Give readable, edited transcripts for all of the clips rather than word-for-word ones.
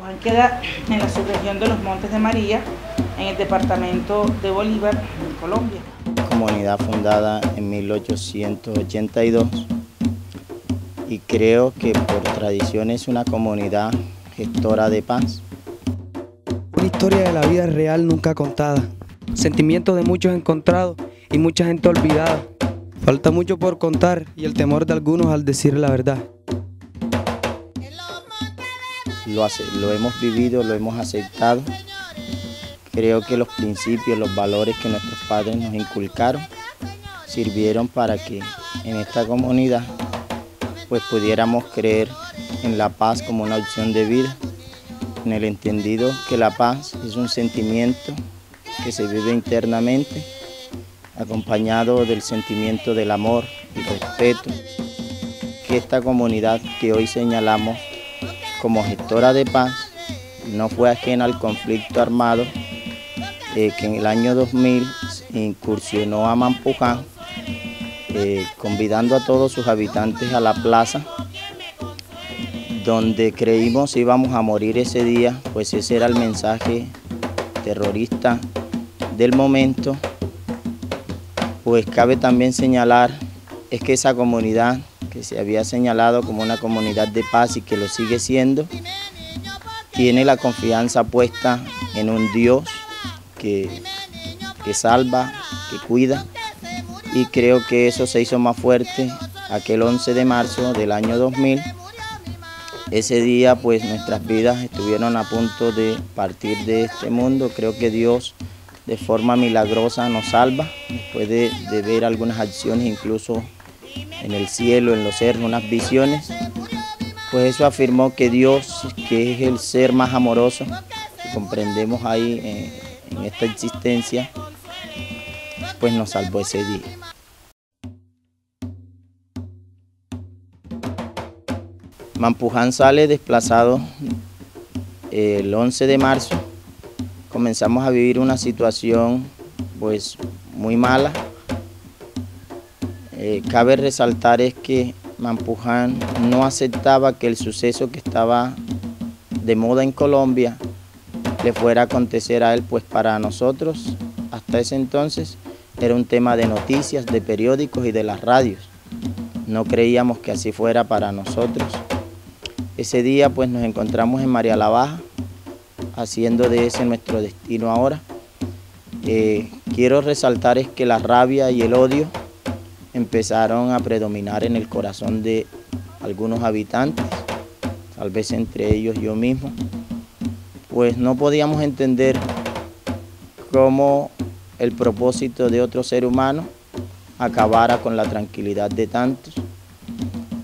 Mampuján queda en la subregión de los Montes de María, en el departamento de Bolívar, en Colombia. Comunidad fundada en 1882 y creo que por tradición es una comunidad gestora de paz. Una historia de la vida real nunca contada, sentimientos de muchos encontrados y mucha gente olvidada. Falta mucho por contar y el temor de algunos al decir la verdad. Lo hemos vivido, lo hemos aceptado. Creo que los principios, los valores que nuestros padres nos inculcaron sirvieron para que en esta comunidad pues pudiéramos creer en la paz como una opción de vida, en el entendido que la paz es un sentimiento que se vive internamente, acompañado del sentimiento del amor y respeto, que esta comunidad que hoy señalamos como gestora de paz no fue ajena al conflicto armado que en el año 2000 incursionó a Mampuján, convidando a todos sus habitantes a la plaza, donde creímos íbamos a morir ese día, pues ese era el mensaje terrorista del momento. Pues cabe también señalar es que esa comunidad que se había señalado como una comunidad de paz y que lo sigue siendo, tiene la confianza puesta en un Dios que salva, que cuida, y creo que eso se hizo más fuerte aquel 11 de marzo del año 2000. Ese día pues nuestras vidas estuvieron a punto de partir de este mundo. Creo que Dios de forma milagrosa nos salva, después de ver algunas acciones incluso en el cielo, en los cerros, unas visiones. Pues eso afirmó que Dios, que es el ser más amoroso que comprendemos ahí en esta existencia, pues nos salvó ese día. Mampuján sale desplazado el 11 de marzo. Comenzamos a vivir una situación pues muy mala. Cabe resaltar es que Mampuján no aceptaba que el suceso que estaba de moda en Colombia le fuera a acontecer a él, pues para nosotros hasta ese entonces era un tema de noticias, de periódicos y de las radios. No creíamos que así fuera para nosotros. Ese día pues nos encontramos en María la Baja, haciendo de ese nuestro destino ahora. Quiero resaltar es que la rabia y el odio empezaron a predominar en el corazón de algunos habitantes, tal vez entre ellos yo mismo, pues no podíamos entender cómo el propósito de otro ser humano acabara con la tranquilidad de tantos.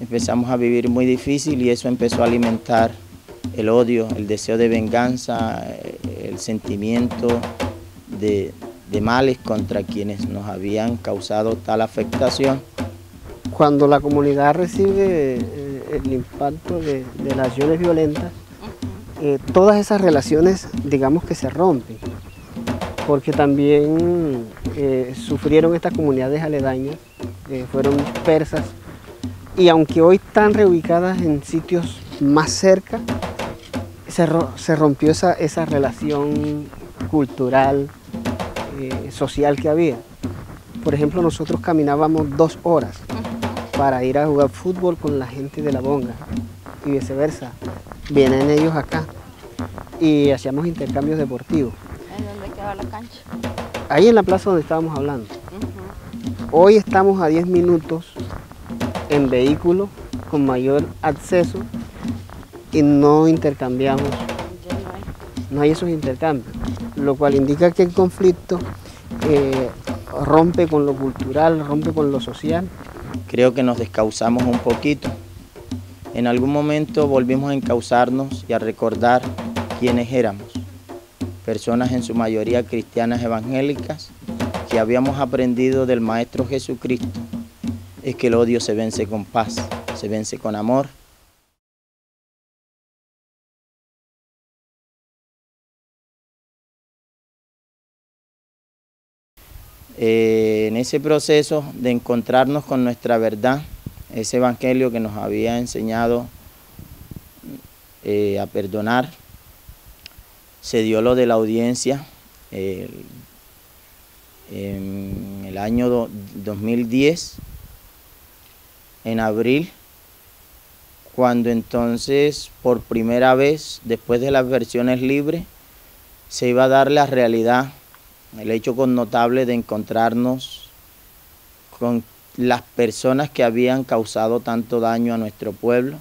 Empezamos a vivir muy difícil y eso empezó a alimentar el odio, el deseo de venganza, el sentimiento de males contra quienes nos habían causado tal afectación. Cuando la comunidad recibe el impacto de las acciones violentas, todas esas relaciones digamos que se rompen, porque también sufrieron estas comunidades aledañas, fueron dispersas, y aunque hoy están reubicadas en sitios más cerca, se rompió esa relación cultural, social que había. Por ejemplo, nosotros caminábamos 2 horas para ir a jugar fútbol con la gente de La Bonga y viceversa. Vienen ellos acá y hacíamos intercambios deportivos. ¿En dónde quedaba la cancha? Ahí en la plaza donde estábamos hablando. Hoy estamos a 10 minutos en vehículo con mayor acceso y no intercambiamos. No hay esos intercambios, lo cual indica que el conflicto rompe con lo cultural, rompe con lo social. Creo que nos descauzamos un poquito. En algún momento volvimos a encauzarnos y a recordar quiénes éramos. Personas en su mayoría cristianas evangélicas que habíamos aprendido del Maestro Jesucristo es que el odio se vence con paz, se vence con amor. En ese proceso de encontrarnos con nuestra verdad, ese evangelio que nos había enseñado a perdonar, se dio lo de la audiencia en el año 2010, en abril, cuando entonces por primera vez, después de las versiones libres, se iba a dar la realidad, el hecho connotable de encontrarnos con las personas que habían causado tanto daño a nuestro pueblo.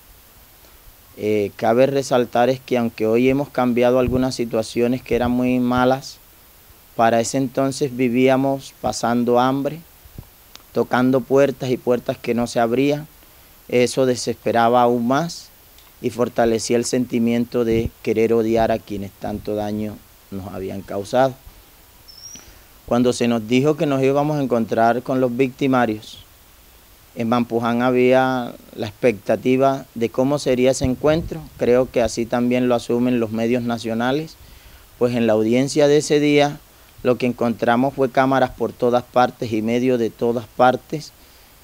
Cabe resaltar es que aunque hoy hemos cambiado algunas situaciones que eran muy malas, para ese entonces vivíamos pasando hambre, tocando puertas y puertas que no se abrían. Eso desesperaba aún más y fortalecía el sentimiento de querer odiar a quienes tanto daño nos habían causado. Cuando se nos dijo que nos íbamos a encontrar con los victimarios, en Mampuján había la expectativa de cómo sería ese encuentro. Creo que así también lo asumen los medios nacionales, pues en la audiencia de ese día lo que encontramos fue cámaras por todas partes y medios de todas partes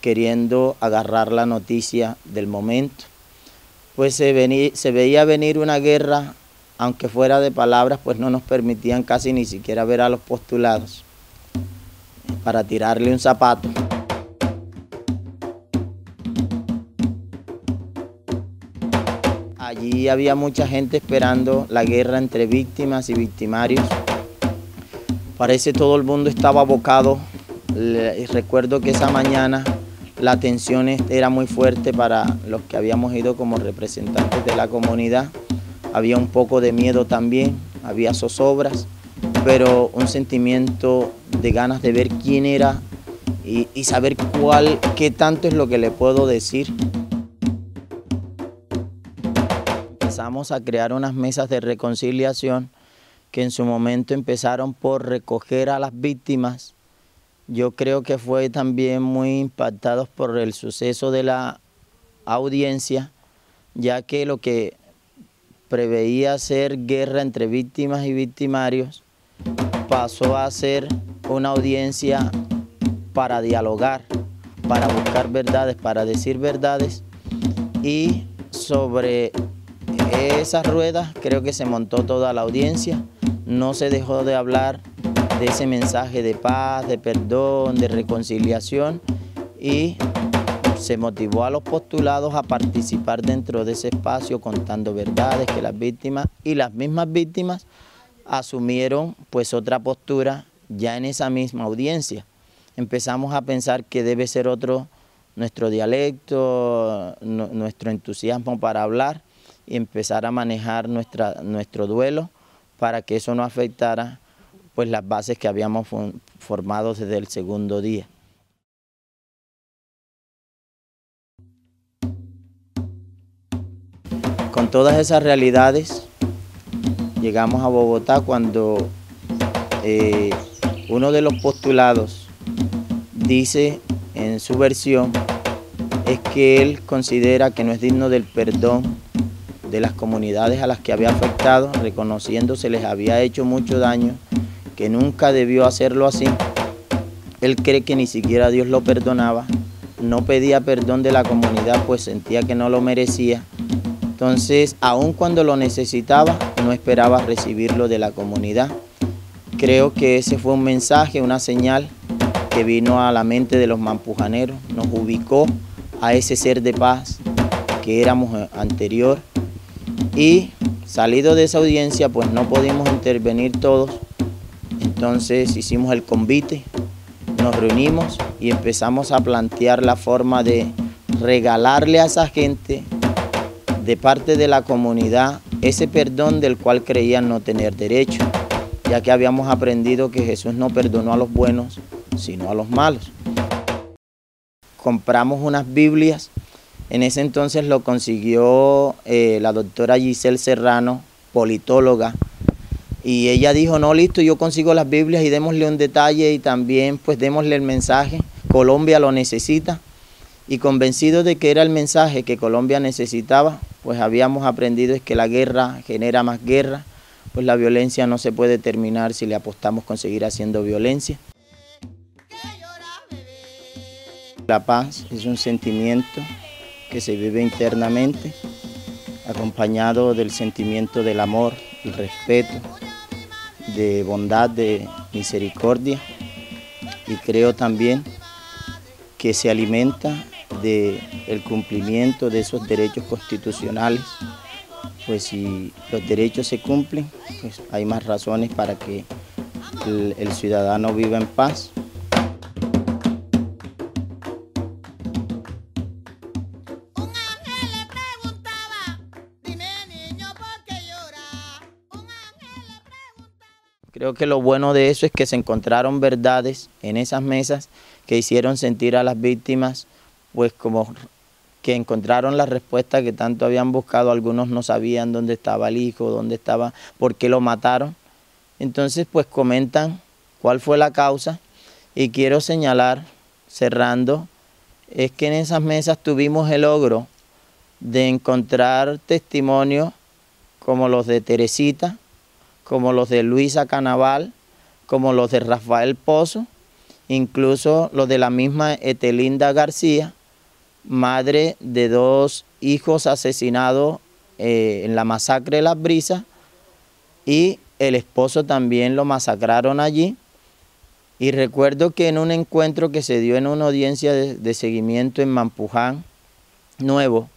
queriendo agarrar la noticia del momento. Pues se veía venir una guerra, aunque fuera de palabras, pues no nos permitían casi ni siquiera ver a los postulados para tirarle un zapato. Allí había mucha gente esperando la guerra entre víctimas y victimarios. Parece todo el mundo estaba abocado. Recuerdo que esa mañana la tensión era muy fuerte para los que habíamos ido como representantes de la comunidad. Había un poco de miedo también, había zozobras, pero un sentimiento de ganas de ver quién era y saber qué tanto es lo que le puedo decir. Empezamos a crear unas mesas de reconciliación que en su momento empezaron por recoger a las víctimas. Yo creo que fue también muy impactados por el suceso de la audiencia, ya que lo que preveía ser guerra entre víctimas y victimarios pasó a ser una audiencia para dialogar, para buscar verdades, para decir verdades, y sobre esas ruedas creo que se montó toda la audiencia. No se dejó de hablar de ese mensaje de paz, de perdón, de reconciliación, y se motivó a los postulados a participar dentro de ese espacio contando verdades que las víctimas y las mismas víctimas asumieron pues otra postura ya en esa misma audiencia. Empezamos a pensar que debe ser otro nuestro dialecto, nuestro entusiasmo para hablar y empezar a manejar nuestro duelo para que eso no afectara pues las bases que habíamos formado desde el segundo día. Con todas esas realidades llegamos a Bogotá cuando uno de los postulados dice en su versión es que él considera que no es digno del perdón de las comunidades a las que había afectado, reconociendo se les había hecho mucho daño, que nunca debió hacerlo así. Él cree que ni siquiera Dios lo perdonaba, no pedía perdón de la comunidad pues sentía que no lo merecía. Entonces, aun cuando lo necesitaba, no esperaba recibirlo de la comunidad. Creo que ese fue un mensaje, una señal que vino a la mente de los mampujaneros, nos ubicó a ese ser de paz que éramos anterior. Y salido de esa audiencia, pues no pudimos intervenir todos. Entonces hicimos el convite, nos reunimos y empezamos a plantear la forma de regalarle a esa gente de parte de la comunidad ese perdón del cual creían no tener derecho, ya que habíamos aprendido que Jesús no perdonó a los buenos, sino a los malos. Compramos unas Biblias, en ese entonces lo consiguió la doctora Giselle Serrano, politóloga, y ella dijo, no, listo, yo consigo las Biblias y démosle un detalle y también pues démosle el mensaje, Colombia lo necesita. Y convencidos de que era el mensaje que Colombia necesitaba, pues habíamos aprendido es que la guerra genera más guerra, pues la violencia no se puede terminar si le apostamos con seguir haciendo violencia. La paz es un sentimiento que se vive internamente, acompañado del sentimiento del amor, el respeto, de bondad, de misericordia, y creo también que se alimenta del cumplimiento de esos derechos constitucionales. Pues si los derechos se cumplen, pues hay más razones para que el ciudadano viva en paz. Creo que lo bueno de eso es que se encontraron verdades en esas mesas que hicieron sentir a las víctimas, pues como que encontraron la respuesta que tanto habían buscado. Algunos no sabían dónde estaba el hijo, dónde estaba, por qué lo mataron. Entonces pues comentan cuál fue la causa, y quiero señalar, cerrando, es que en esas mesas tuvimos el logro de encontrar testimonios como los de Teresita, como los de Luisa Canaval, como los de Rafael Pozo, incluso los de la misma Etelinda García, madre de 2 hijos asesinados en la masacre de Las Brisas, y el esposo también lo masacraron allí. Y recuerdo que en un encuentro que se dio en una audiencia de seguimiento en Mampuján Nuevo,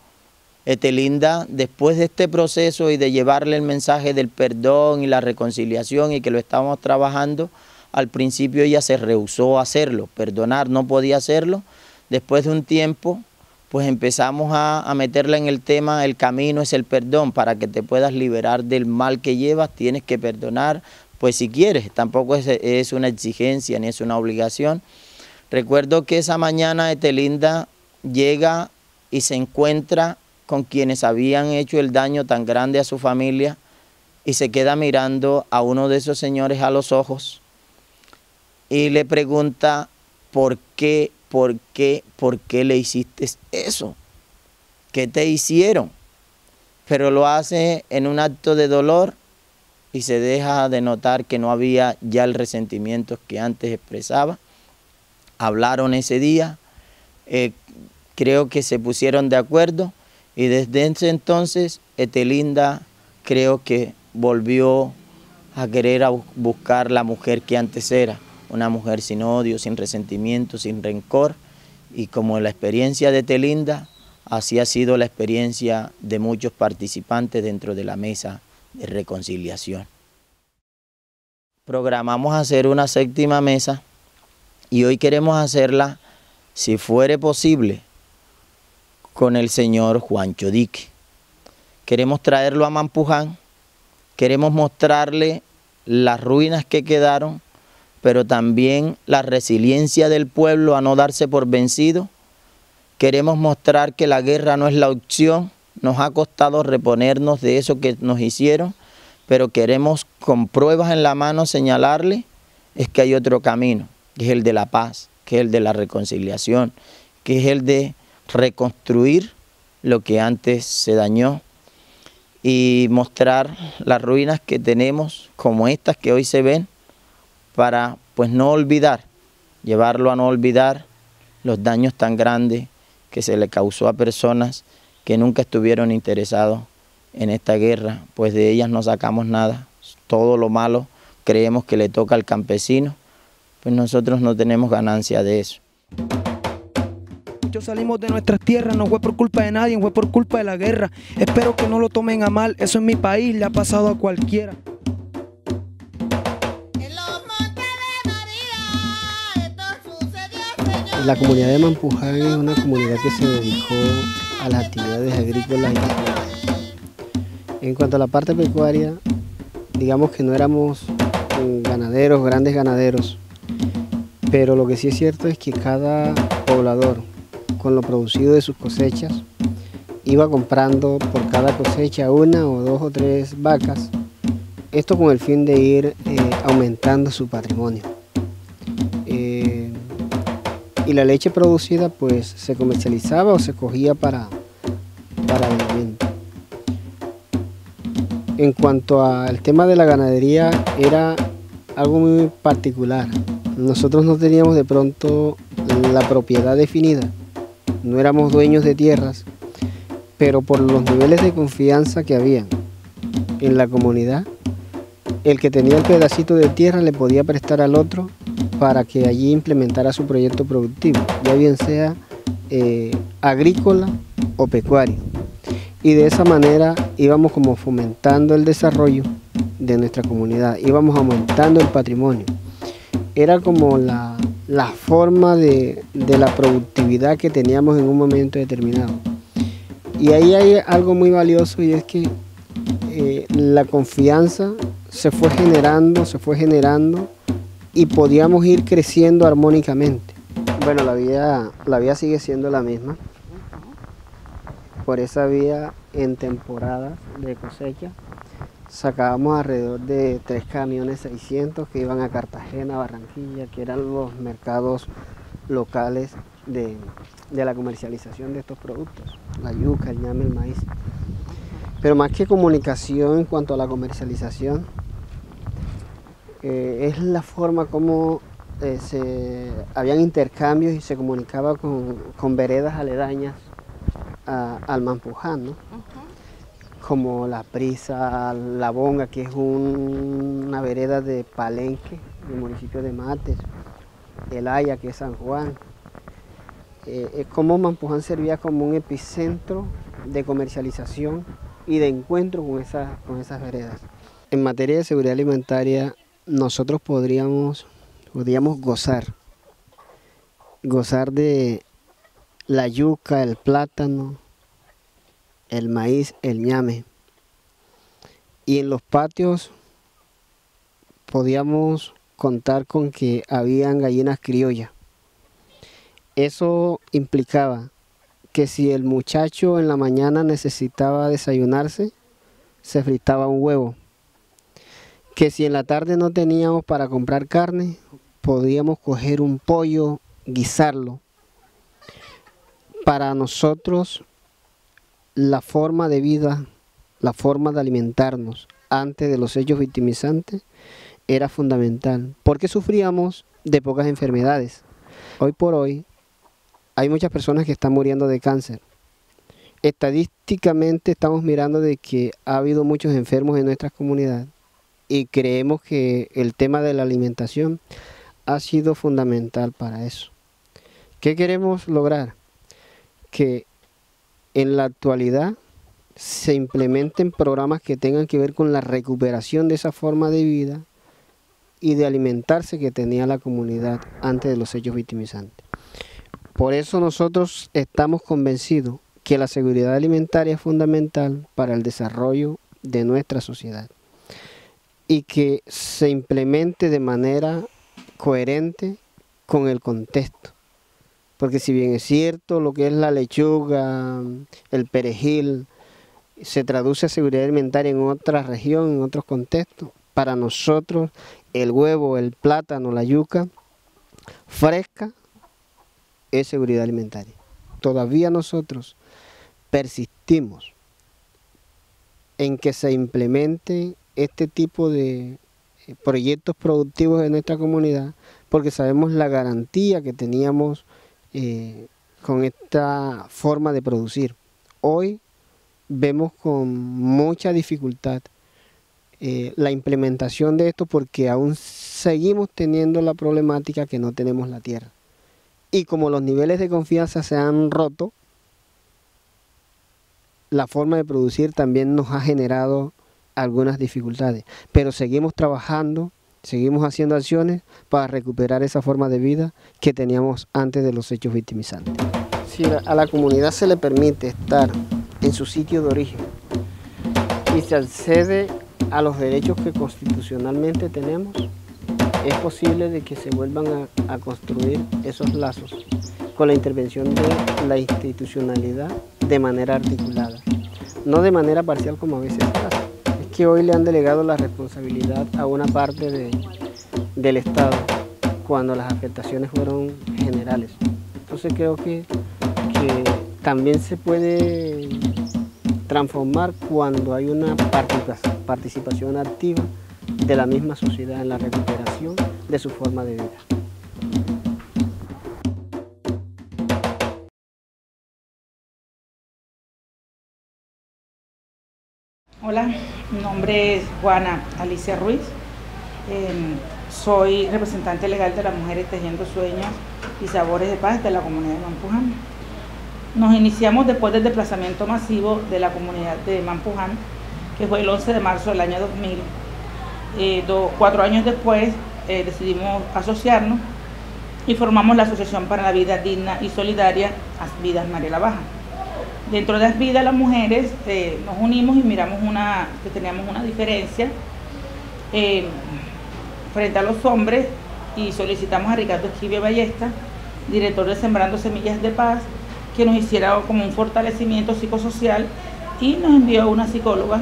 Etelinda, después de este proceso y de llevarle el mensaje del perdón y la reconciliación y que lo estábamos trabajando, al principio ella se rehusó a hacerlo, perdonar, no podía hacerlo. Después de un tiempo, pues empezamos a meterla en el tema, el camino es el perdón, para que te puedas liberar del mal que llevas, tienes que perdonar, pues si quieres, tampoco es una exigencia ni es una obligación. Recuerdo que esa mañana Etelinda llega y se encuentra con quienes habían hecho el daño tan grande a su familia, y se queda mirando a uno de esos señores a los ojos y le pregunta: ¿por qué le hiciste eso? ¿Qué te hicieron? Pero lo hace en un acto de dolor y se deja de notar que no había ya el resentimiento que antes expresaba. Hablaron ese día, creo que se pusieron de acuerdo, y desde ese entonces Etelinda creo que volvió a querer buscar la mujer que antes era, una mujer sin odio, sin resentimiento, sin rencor, y como la experiencia de Etelinda, así ha sido la experiencia de muchos participantes dentro de la mesa de reconciliación. Programamos hacer una 7ª mesa, y hoy queremos hacerla, si fuere posible, con el señor Juancho Dique. Queremos traerlo a Mampuján, queremos mostrarle las ruinas que quedaron, pero también la resiliencia del pueblo a no darse por vencido. Queremos mostrar que la guerra no es la opción, nos ha costado reponernos de eso que nos hicieron, pero queremos con pruebas en la mano señalarle es que hay otro camino, que es el de la paz, que es el de la reconciliación, que es el de reconstruir lo que antes se dañó, y mostrar las ruinas que tenemos, como estas que hoy se ven, para pues no olvidar, llevarlo a no olvidar los daños tan grandes que se le causó a personas que nunca estuvieron interesados en esta guerra, pues de ellas no sacamos nada. Todo lo malo creemos que le toca al campesino, pues nosotros no tenemos ganancia de eso. Muchos salimos de nuestras tierras, no fue por culpa de nadie, fue por culpa de la guerra. Espero que no lo tomen a mal, eso en mi país le ha pasado a cualquiera. La comunidad de Mampuján es una comunidad que se dedicó a las actividades agrícolas y pecuarias. En cuanto a la parte pecuaria, digamos que no éramos ganaderos, grandes ganaderos, pero lo que sí es cierto es que cada poblador, con lo producido de sus cosechas, iba comprando por cada cosecha 1 o 2 o 3 vacas, esto con el fin de ir aumentando su patrimonio. Y la leche producida pues se comercializaba o se cogía para alimento. En cuanto al tema de la ganadería, era algo muy particular. Nosotros no teníamos de pronto la propiedad definida, no éramos dueños de tierras, pero por los niveles de confianza que había en la comunidad, el que tenía el pedacito de tierra le podía prestar al otro para que allí implementara su proyecto productivo, ya bien sea agrícola o pecuario. Y de esa manera íbamos como fomentando el desarrollo de nuestra comunidad, íbamos aumentando el patrimonio. Era como la forma de la productividad que teníamos en un momento determinado. Y ahí hay algo muy valioso, y es que la confianza se fue generando y podíamos ir creciendo armónicamente. Bueno, la vida sigue siendo la misma. Por esa vía, en temporadas de cosecha, sacábamos alrededor de 3 camiones 600 que iban a Cartagena, Barranquilla, que eran los mercados locales de la comercialización de estos productos, la yuca, el ñame, el maíz. Pero más que comunicación en cuanto a la comercialización, es la forma como habían intercambios y se comunicaba con veredas aledañas al Mampuján, ¿no? Como La Prisa, La Bonga, que es una vereda de Palenque, del municipio de Mates, El Haya, que es San Juan. Como Mampuján servía como un epicentro de comercialización y de encuentro con esas veredas. En materia de seguridad alimentaria, nosotros podríamos gozar de la yuca, el plátano, el maíz, el ñame. Y en los patios podíamos contar con que habían gallinas criollas. Eso implicaba que si el muchacho en la mañana necesitaba desayunarse, se fritaba un huevo. Que si en la tarde no teníamos para comprar carne, podíamos coger un pollo, guisarlo. Para nosotros, la forma de vida, la forma de alimentarnos antes de los hechos victimizantes era fundamental, porque sufríamos de pocas enfermedades. Hoy por hoy hay muchas personas que están muriendo de cáncer. Estadísticamente estamos mirando de que ha habido muchos enfermos en nuestra comunidad y creemos que el tema de la alimentación ha sido fundamental para eso. ¿Qué queremos lograr? Que en la actualidad se implementen programas que tengan que ver con la recuperación de esa forma de vida y de alimentarse que tenía la comunidad antes de los hechos victimizantes. Por eso nosotros estamos convencidos que la seguridad alimentaria es fundamental para el desarrollo de nuestra sociedad y que se implemente de manera coherente con el contexto. Porque si bien es cierto lo que es la lechuga, el perejil, se traduce a seguridad alimentaria en otra región, en otros contextos, para nosotros el huevo, el plátano, la yuca fresca es seguridad alimentaria. Todavía nosotros persistimos en que se implemente este tipo de proyectos productivos en nuestra comunidad, porque sabemos la garantía que teníamos con esta forma de producir. Hoy vemos con mucha dificultad la implementación de esto, porque aún seguimos teniendo la problemática que no tenemos la tierra. Y como los niveles de confianza se han roto, la forma de producir también nos ha generado algunas dificultades. Pero seguimos trabajando, seguimos haciendo acciones para recuperar esa forma de vida que teníamos antes de los hechos victimizantes. Si a la comunidad se le permite estar en su sitio de origen y se accede a los derechos que constitucionalmente tenemos, es posible de que se vuelvan a construir esos lazos con la intervención de la institucionalidad de manera articulada, no de manera parcial como a veces pasa. Es que hoy le han delegado la responsabilidad a una parte del Estado cuando las afectaciones fueron generales. Entonces creo que también se puede transformar cuando hay una participación activa de la misma sociedad en la recuperación de su forma de vida. Hola, mi nombre es Juana Alicia Ruiz. Soy representante legal de las mujeres tejiendo sueños y sabores de paz de la comunidad de Mampuján. Nos iniciamos después del desplazamiento masivo de la comunidad de Mampuján, que fue el 11 de marzo del año 2000. 4 años después decidimos asociarnos y formamos la Asociación para la Vida Digna y Solidaria, Asvidas María la Baja. Dentro de Asvidas, las mujeres nos unimos y miramos que teníamos una diferencia frente a los hombres, y solicitamos a Ricardo Esquivia Ballesta, director de Sembrando Semillas de Paz, que nos hiciera como un fortalecimiento psicosocial, y nos envió una psicóloga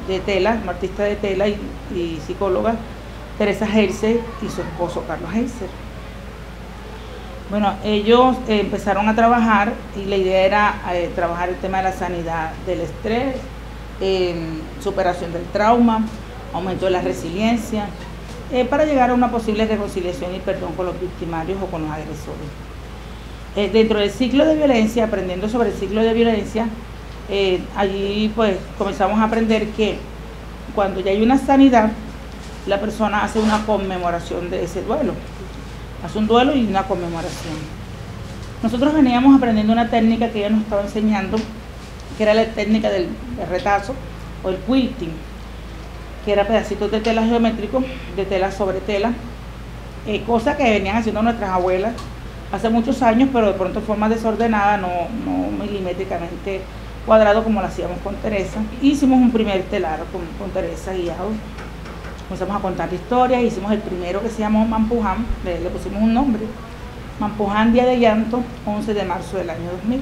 de tela, una artista de tela y psicóloga, Teresa Heiser, y su esposo Carlos Heiser. Bueno, ellos empezaron a trabajar y la idea era trabajar el tema de la sanidad del estrés, superación del trauma, aumento de la resiliencia, para llegar a una posible reconciliación y perdón con los victimarios o con los agresores. Dentro del ciclo de violencia, aprendiendo sobre el ciclo de violencia, allí pues comenzamos a aprender que cuando ya hay una sanidad, la persona hace una conmemoración de ese duelo. Hace un duelo y una conmemoración. Nosotros veníamos aprendiendo una técnica que ella nos estaba enseñando, que era la técnica del retazo o el quilting, que era pedacitos de tela geométricos, de tela sobre tela, cosa que venían haciendo nuestras abuelas hace muchos años, pero de pronto de forma desordenada, no milimétricamente cuadrado como lo hacíamos con Teresa. Hicimos un primer telar con Teresa guiado. Comenzamos a contar historias, hicimos el primero que se llamó Mampuján, le pusimos un nombre, Mampuján Día de Llanto, 11 de marzo del año 2000.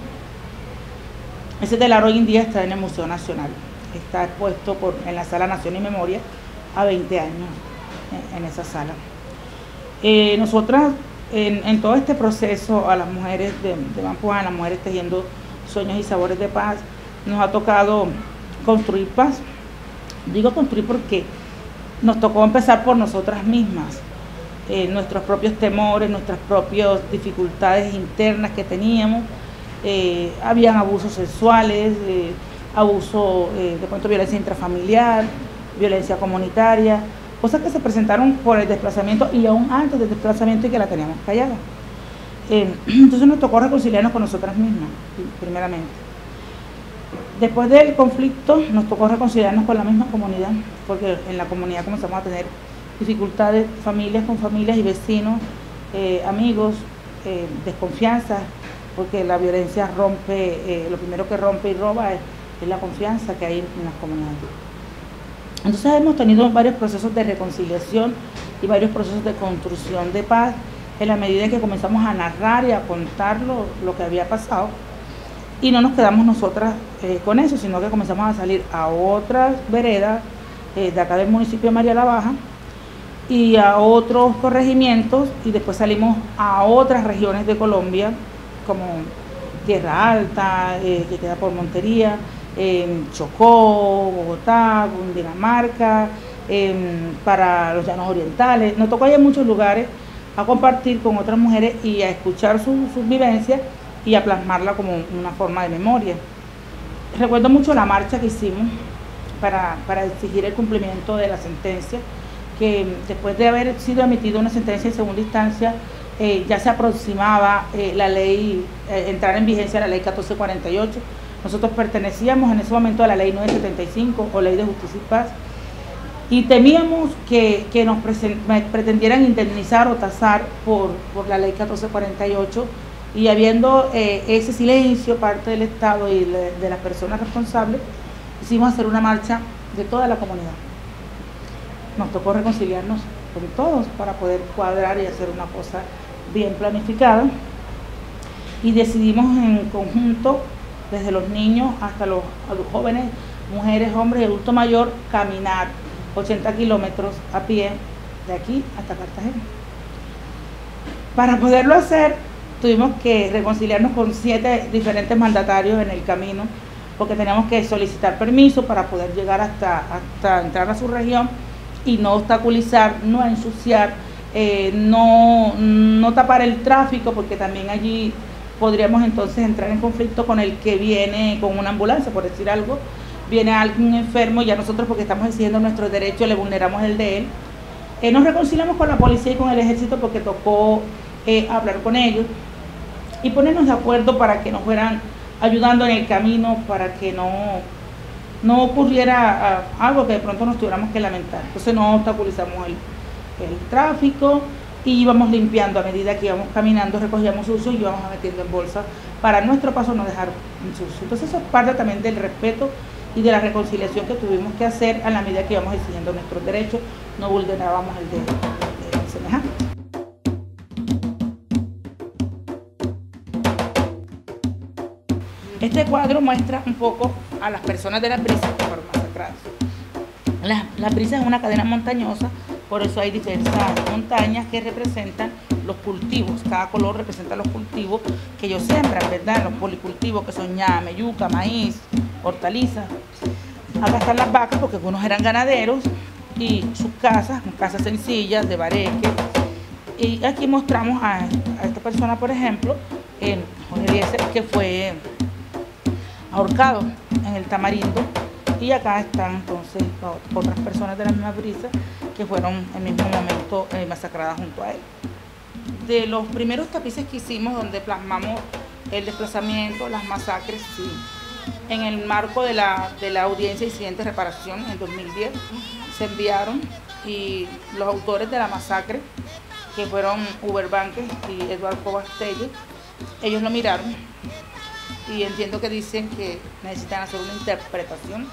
Ese telar hoy en día está en el Museo Nacional, está expuesto en la Sala Nación y Memoria a 20 años en esa sala. Nosotras, en todo este proceso, a las mujeres de Mampuján, las mujeres tejiendo sueños y sabores de paz, nos ha tocado construir paz. Digo construir porque nos tocó empezar por nosotras mismas, nuestros propios temores, nuestras propias dificultades internas que teníamos. Habían abusos sexuales, abuso, de pronto violencia intrafamiliar, violencia comunitaria, cosas que se presentaron por el desplazamiento y aún antes del desplazamiento y que la teníamos callada. Entonces nos tocó reconciliarnos con nosotras mismas, primeramente. Después del conflicto nos tocó reconciliarnos con la misma comunidad, porque en la comunidad comenzamos a tener dificultades, familias con familias y vecinos, amigos, desconfianza, porque la violencia rompe, lo primero que rompe y roba es la confianza que hay en las comunidades. Entonces hemos tenido varios procesos de reconciliación y varios procesos de construcción de paz, en la medida en que comenzamos a narrar y a contar lo que había pasado. Y no nos quedamos nosotras con eso, sino que comenzamos a salir a otras veredas de acá del municipio de María la Baja y a otros corregimientos, y después salimos a otras regiones de Colombia, como Tierra Alta, que queda por Montería, Chocó, Bogotá, Cundinamarca, para los Llanos Orientales. Nos tocó ir a muchos lugares a compartir con otras mujeres y a escuchar sus vivencias y a plasmarla como una forma de memoria. Recuerdo mucho la marcha que hicimos para exigir el cumplimiento de la sentencia, que después de haber sido emitida una sentencia en segunda instancia, ya se aproximaba la ley, entrar en vigencia la ley 1448. Nosotros pertenecíamos en ese momento a la ley 975 o ley de justicia y paz, y temíamos que nos pretendieran indemnizar o tasar por la ley 1448, y habiendo ese silencio parte del Estado y de las personas responsables, hicimos hacer una marcha de toda la comunidad. Nos tocó reconciliarnos con todos para poder cuadrar y hacer una cosa bien planificada, y decidimos en conjunto, desde los niños hasta los jóvenes, mujeres, hombres y adulto mayor, caminar 80 kilómetros a pie de aquí hasta Cartagena. Para poderlo hacer, tuvimos que reconciliarnos con 7 diferentes mandatarios en el camino, porque teníamos que solicitar permiso para poder llegar hasta entrar a su región y no obstaculizar, no ensuciar, no tapar el tráfico, porque también allí podríamos entonces entrar en conflicto con el que viene con una ambulancia, por decir algo, viene alguien enfermo, ya nosotros porque estamos exigiendo nuestros derechos le vulneramos el de él. Nos reconciliamos con la policía y con el ejército porque tocó hablar con ellos y ponernos de acuerdo para que nos fueran ayudando en el camino, para que no ocurriera algo que de pronto nos tuviéramos que lamentar. Entonces no obstaculizamos el tráfico y íbamos limpiando a medida que íbamos caminando, recogíamos sucio y íbamos metiendo en bolsa para nuestro paso no dejar sucio. Entonces eso es parte también del respeto y de la reconciliación que tuvimos que hacer a la medida que íbamos exigiendo nuestros derechos, no vulnerábamos el de semejante. Este cuadro muestra un poco a las personas de Las Brisas que fueron masacradas. Las Brisas es una cadena montañosa, por eso hay diversas montañas que representan los cultivos. Cada color representa los cultivos que ellos siembran, ¿verdad? Los policultivos que son ñame, yuca, maíz, hortalizas. Acá están las vacas porque algunos eran ganaderos y sus casas sencillas de bareque. Y aquí mostramos a esta persona, por ejemplo, Jorge Eliezer, que fue ahorcado en el Tamarindo, y acá están entonces otras personas de la misma Brisa que fueron en el mismo momento masacradas junto a él. De los primeros tapices que hicimos donde plasmamos el desplazamiento, las masacres, sí, en el marco de la audiencia de incidente de reparación en 2010 se enviaron, y los autores de la masacre, que fueron Uber Vánquez y Eduardo Cobastelle, ellos lo miraron y entiendo que dicen que necesitan hacer una interpretación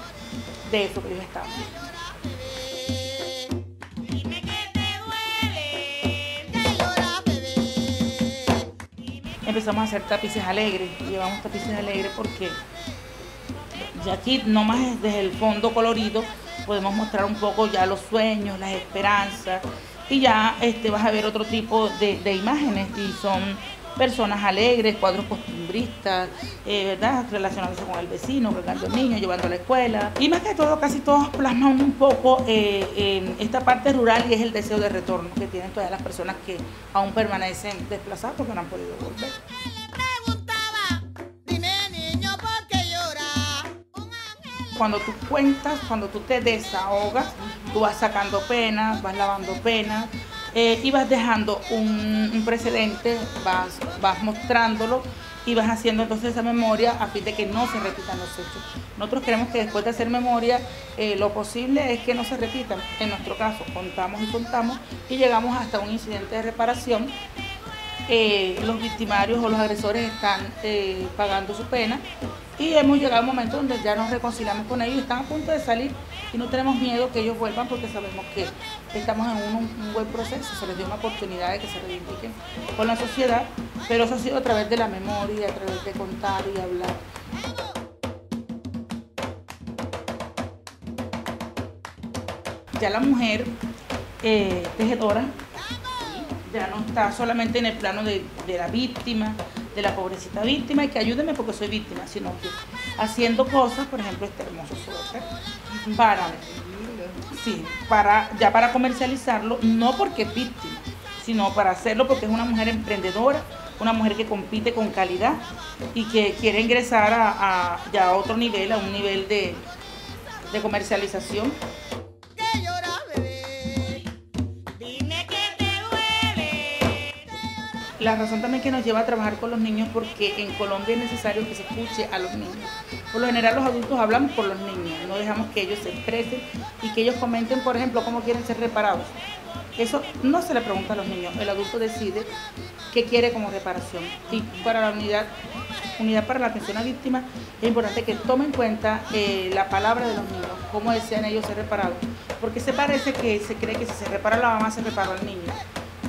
de eso que ellos estaban viendo. Empezamos a hacer tapices alegres, llevamos tapices alegres porque ya aquí nomás desde el fondo colorido podemos mostrar un poco ya los sueños, las esperanzas, y ya vas a ver otro tipo de imágenes, y son personas alegres, cuadros costumbristas, ¿verdad? Relacionándose con el vecino, cargando al niño, llevando a la escuela. Y más que todo, casi todos plasman un poco esta parte rural, y es el deseo de retorno que tienen todas las personas que aún permanecen desplazadas porque no han podido volver. Cuando tú cuentas, cuando tú te desahogas, tú vas sacando penas, vas lavando penas, y vas dejando un precedente, vas mostrándolo y vas haciendo entonces esa memoria a fin de que no se repitan los hechos. Nosotros queremos que después de hacer memoria, lo posible es que no se repitan. En nuestro caso, contamos y contamos y llegamos hasta un incidente de reparación. Los victimarios o los agresores están pagando su pena, y hemos llegado a un momento donde ya nos reconciliamos con ellos, están a punto de salir y no tenemos miedo que ellos vuelvan porque sabemos que estamos en un buen proceso, se les dio una oportunidad de que se reivindiquen con la sociedad, pero eso ha sido a través de la memoria, a través de contar y hablar. Ya la mujer tejedora ya no está solamente en el plano de la víctima, de la pobrecita víctima, y que ayúdeme porque soy víctima, sino que haciendo cosas, por ejemplo, este hermoso suéter, para comercializarlo, no porque es víctima, sino para hacerlo porque es una mujer emprendedora, una mujer que compite con calidad y que quiere ingresar ya a otro nivel, a un nivel de comercialización. La razón también que nos lleva a trabajar con los niños, porque en Colombia es necesario que se escuche a los niños. Por lo general los adultos hablamos por los niños, no dejamos que ellos se expresen y que ellos comenten, por ejemplo, cómo quieren ser reparados. Eso no se le pregunta a los niños, el adulto decide qué quiere como reparación. Y para la unidad para la atención a víctimas, es importante que tomen en cuenta la palabra de los niños, cómo desean ellos ser reparados. Porque se parece que se cree que si se repara la mamá, se repara al niño.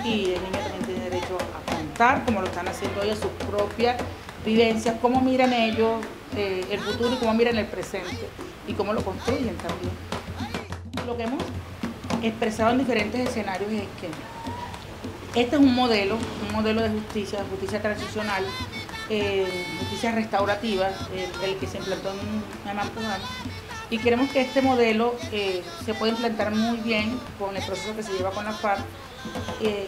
Y el niño también tiene derecho a contar, como lo están haciendo ellos, sus propias vivencias, cómo miran ellos el futuro y cómo miran el presente y cómo lo construyen también. Lo que hemos expresado en diferentes escenarios es que este es un modelo de justicia transicional, justicia restaurativa, el que se implantó en Mampuján, y queremos que este modelo se pueda implantar muy bien con el proceso que se lleva con la FARC,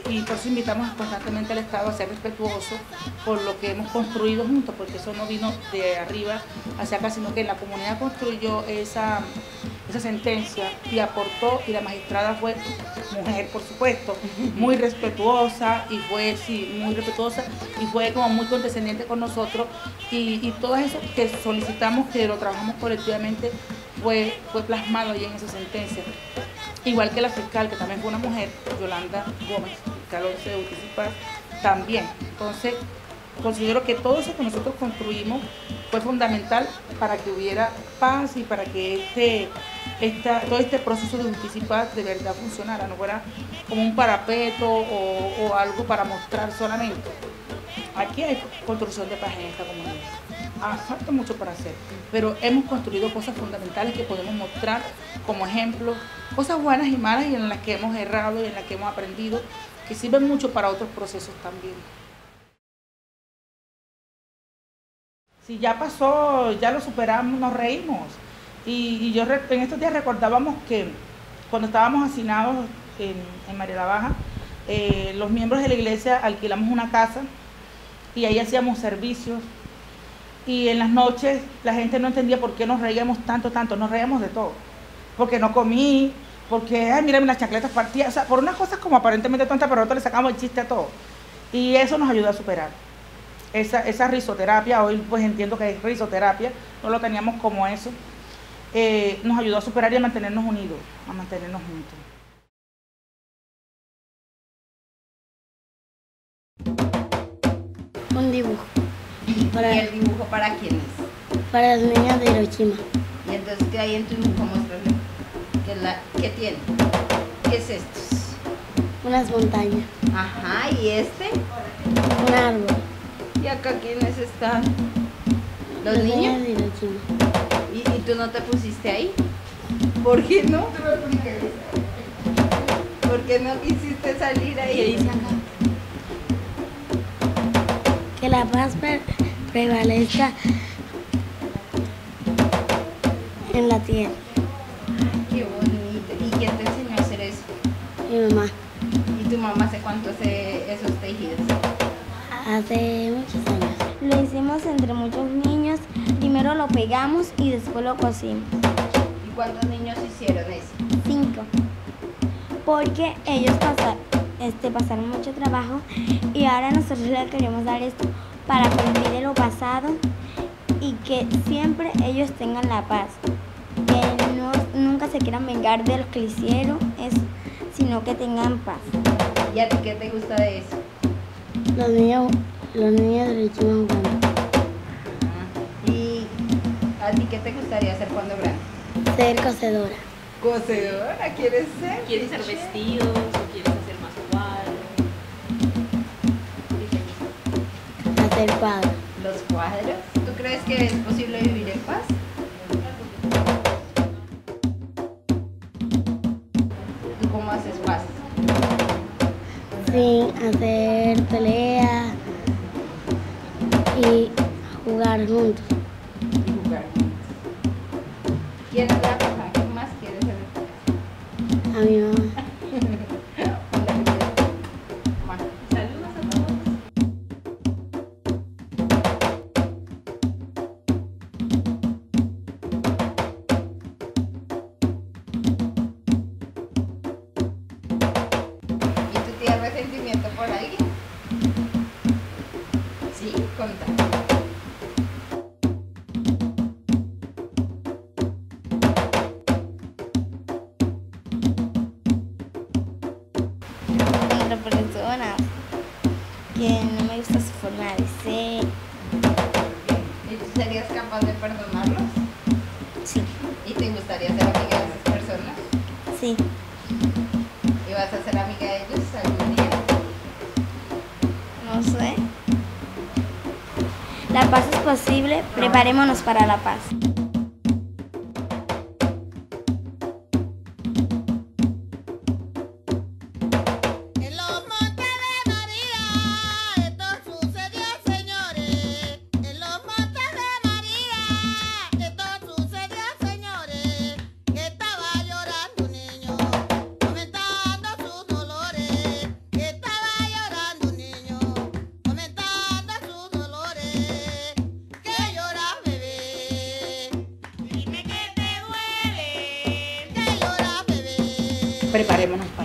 Y por eso invitamos constantemente al Estado a ser respetuoso por lo que hemos construido juntos, porque eso no vino de arriba hacia acá, sino que la comunidad construyó esa sentencia y aportó, y la magistrada fue mujer, por supuesto, muy respetuosa, y fue, sí, muy respetuosa, y fue como muy condescendiente con nosotros, y todo eso que solicitamos, que lo trabajamos colectivamente, fue plasmado ahí en esa sentencia. Igual que la fiscal, que también fue una mujer, Yolanda Gómez, fiscal 11 de Justicia y Paz, también. Entonces, considero que todo eso que nosotros construimos fue fundamental para que hubiera paz y para que todo este proceso de justicia y paz de verdad funcionara, no fuera como un parapeto o algo para mostrar solamente. Aquí hay construcción de paz en esta comunidad. Falta mucho para hacer, pero hemos construido cosas fundamentales que podemos mostrar como ejemplo, cosas buenas y malas y en las que hemos errado y en las que hemos aprendido, que sirven mucho para otros procesos también. Si ya pasó, ya lo superamos, nos reímos. Y yo en estos días recordábamos que cuando estábamos hacinados en María la Baja, los miembros de la iglesia alquilamos una casa y ahí hacíamos servicios. Y en las noches la gente no entendía por qué nos reíamos tanto, nos reíamos de todo. Porque no comí, porque, ay, mírame las chancletas partidas, o sea, por unas cosas como aparentemente tontas, pero nosotros le sacamos el chiste a todo. Y eso nos ayudó a superar. Esa risoterapia, hoy pues entiendo que es risoterapia, no lo teníamos como eso, nos ayudó a superar y a mantenernos unidos, a mantenernos juntos. Un dibujo. ¿Y el dibujo para quién es? Para los niños de Hiroshima. Y entonces, ¿qué hay en tu dibujo? Muéstrale. ¿Qué tiene? ¿Qué es esto? Unas montañas. Ajá, ¿y este? Un árbol. ¿Y acá quiénes están? ¿Los niños niños? de Hiroshima. ¿Y tú no te pusiste ahí? ¿Por qué no? ¿Por qué no quisiste salir ahí? ¿Qué dice acá? Que la paz prevalezca en la tierra. Ay, qué bonito. ¿Y quién te enseñó a hacer eso? Mi mamá. ¿Y tu mamá hace cuánto hace esos tejidos? Hace muchos años. Lo hicimos entre muchos niños. Primero lo pegamos y después lo cosimos. ¿Y cuántos niños hicieron eso? 5. Porque ellos pasaron mucho trabajo y ahora nosotros le queremos dar esto para que olvide lo pasado y que siempre ellos tengan la paz. Que nunca se quieran vengar de lo que le hicieron, sino que tengan paz. ¿Y a ti qué te gusta de eso? Los niños de Hiroshima jugando. ¿Y a ti qué te gustaría hacer cuando grande? Ser cosedora. ¿Cosedora quieres ser? ¿Quieres hacer vestidos o quieres hacer más cuadros? Hacer cuadros. ¿Los cuadros? ¿Tú crees que es posible vivir en paz? ¿Tú cómo haces paz? Sin hacer pelea y jugar juntos. Y jugar juntos. ¿Quién es la papá? ¿Qué más quieres hacer? A mi mamá. Saludos a todos. ¿Y tú tienes resentimiento por alguien? Sí, contá. Otra persona que no me gusta su forma de ser. ¿Y tú serías capaz de perdonarlos? Sí, ¿Y te gustaría ser amiga de esas personas? sí. ¿Y vas a ser amiga de ellos algún día? No sé. La paz es posible, preparémonos para la paz. En los montes de María, esto sucedió, señores. En los montes de María, esto sucedió, señores. Que estaba llorando un niño, comentando sus dolores. preparémonos para